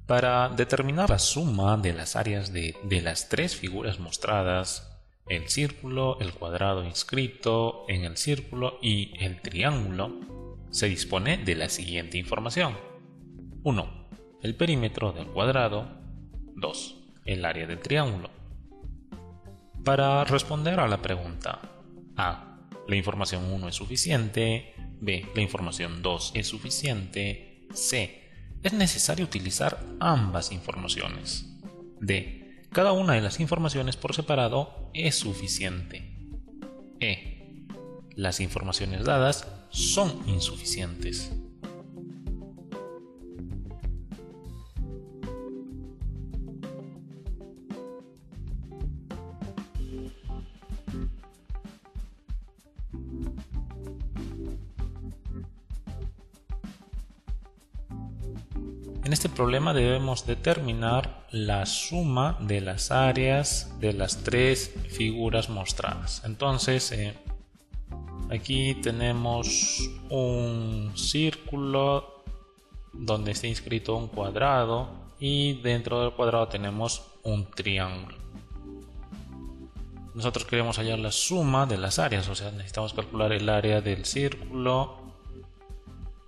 Para determinar la suma de las áreas de las tres figuras mostradas, el círculo, el cuadrado inscrito en el círculo y el triángulo, se dispone de la siguiente información. 1. El perímetro del cuadrado. 2. El área del triángulo. Para responder a la pregunta A, la información 1 es suficiente. B, la información 2 es suficiente. C, es necesario utilizar ambas informaciones. D, cada una de las informaciones por separado es suficiente. E, las informaciones dadas son insuficientes. En este problema debemos determinar la suma de las áreas de las tres figuras mostradas. Entonces, aquí tenemos un círculo donde está inscrito un cuadrado y dentro del cuadrado tenemos un triángulo. Nosotros queremos hallar la suma de las áreas, o sea, necesitamos calcular el área del círculo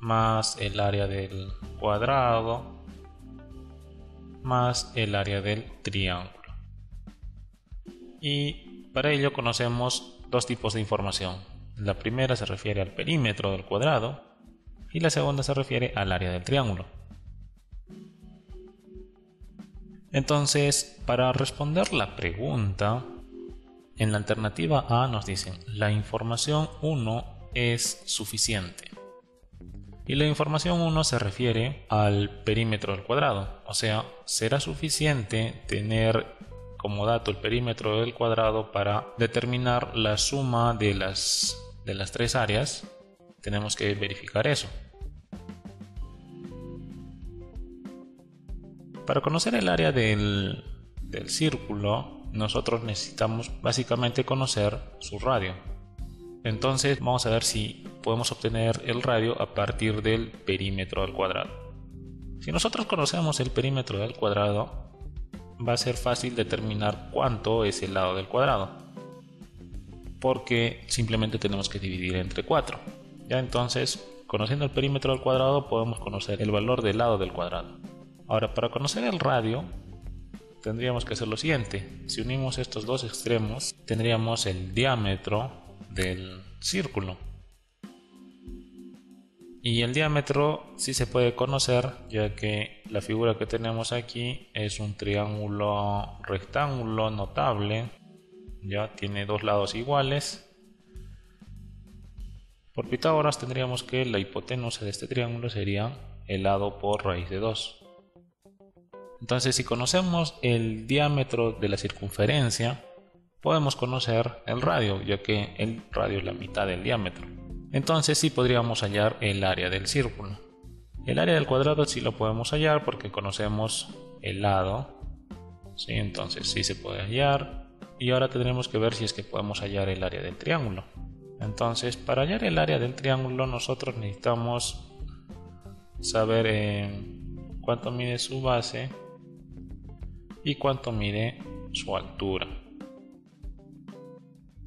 más el área del cuadrado más el área del triángulo. Y para ello conocemos dos tipos de información. La primera se refiere al perímetro del cuadrado y la segunda se refiere al área del triángulo. Entonces, para responder la pregunta, en la alternativa A nos dicen la información 1 es suficiente. Y la información 1 se refiere al perímetro del cuadrado, o sea, será suficiente tener como dato el perímetro del cuadrado para determinar la suma de las tres áreas. Tenemos que verificar eso. Para conocer el área del círculo, nosotros necesitamos básicamente conocer su radio. Entonces vamos a ver si podemos obtener el radio a partir del perímetro del cuadrado. Si nosotros conocemos el perímetro del cuadrado, va a ser fácil determinar cuánto es el lado del cuadrado, porque simplemente tenemos que dividir entre 4. Ya entonces, conociendo el perímetro del cuadrado, podemos conocer el valor del lado del cuadrado. Ahora, para conocer el radio, tendríamos que hacer lo siguiente. Si unimos estos dos extremos, tendríamos el diámetro del círculo. Y el diámetro sí se puede conocer, ya que la figura que tenemos aquí es un triángulo rectángulo notable. Ya tiene dos lados iguales. Por Pitágoras tendríamos que la hipotenusa de este triángulo sería el lado por raíz de 2. Entonces, si conocemos el diámetro de la circunferencia, podemos conocer el radio, ya que el radio es la mitad del diámetro. Entonces sí podríamos hallar el área del círculo. El área del cuadrado sí lo podemos hallar porque conocemos el lado. ¿Sí? Entonces sí se puede hallar. Y ahora tendremos que ver si es que podemos hallar el área del triángulo. Entonces, para hallar el área del triángulo, nosotros necesitamos saber cuánto mide su base y cuánto mide su altura.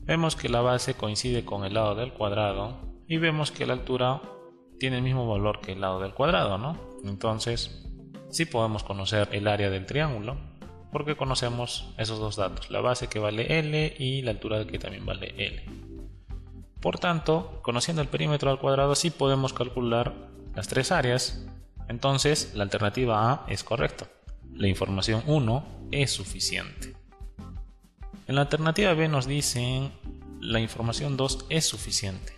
Vemos que la base coincide con el lado del cuadrado y vemos que la altura tiene el mismo valor que el lado del cuadrado, ¿no? Entonces, sí podemos conocer el área del triángulo porque conocemos esos dos datos, la base que vale L y la altura que también vale L. Por tanto, conociendo el perímetro al cuadrado sí podemos calcular las tres áreas. Entonces, la alternativa A es correcta. La información 1 es suficiente. En la alternativa B nos dicen la información 2 es suficiente.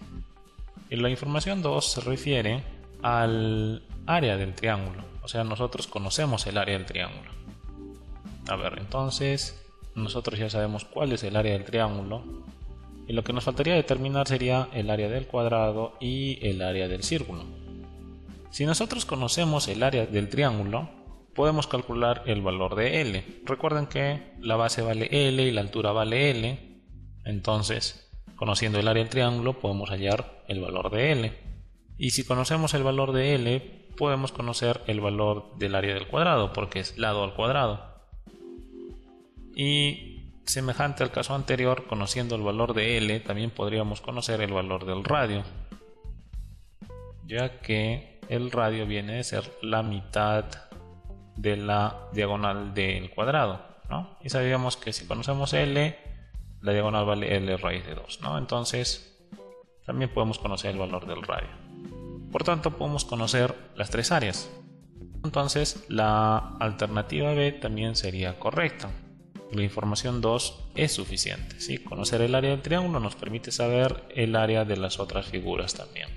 Y la información 2 se refiere al área del triángulo. O sea, nosotros conocemos el área del triángulo. A ver, entonces nosotros ya sabemos cuál es el área del triángulo. Y lo que nos faltaría determinar sería el área del cuadrado y el área del círculo. Si nosotros conocemos el área del triángulo, podemos calcular el valor de L. Recuerden que la base vale L y la altura vale L. Entonces, conociendo el área del triángulo, podemos hallar el valor de L. Y si conocemos el valor de L, podemos conocer el valor del área del cuadrado, porque es lado al cuadrado. Y semejante al caso anterior, conociendo el valor de L, también podríamos conocer el valor del radio, ya que el radio viene a ser la mitad de la diagonal del cuadrado, ¿no? Y sabíamos que si conocemos L, la diagonal vale L raíz de 2, ¿no? Entonces también podemos conocer el valor del radio. Por tanto, podemos conocer las tres áreas. Entonces la alternativa B también sería correcta. La información 2 es suficiente, ¿sí? Conocer el área del triángulo nos permite saber el área de las otras figuras también.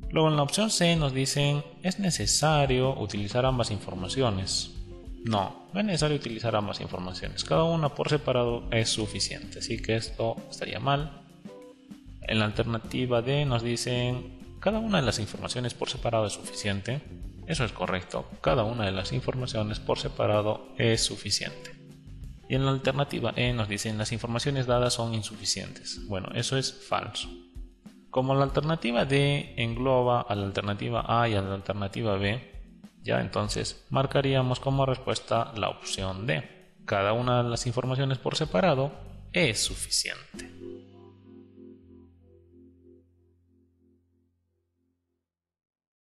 Luego en la opción C nos dicen, ¿es necesario utilizar ambas informaciones? No, no es necesario utilizar ambas informaciones. Cada una por separado es suficiente, así que esto estaría mal. En la alternativa D nos dicen, cada una de las informaciones por separado es suficiente. Eso es correcto, cada una de las informaciones por separado es suficiente. Y en la alternativa E nos dicen, las informaciones dadas son insuficientes. Bueno, eso es falso. Como la alternativa D engloba a la alternativa A y a la alternativa B, ya entonces marcaríamos como respuesta la opción D. Cada una de las informaciones por separado es suficiente.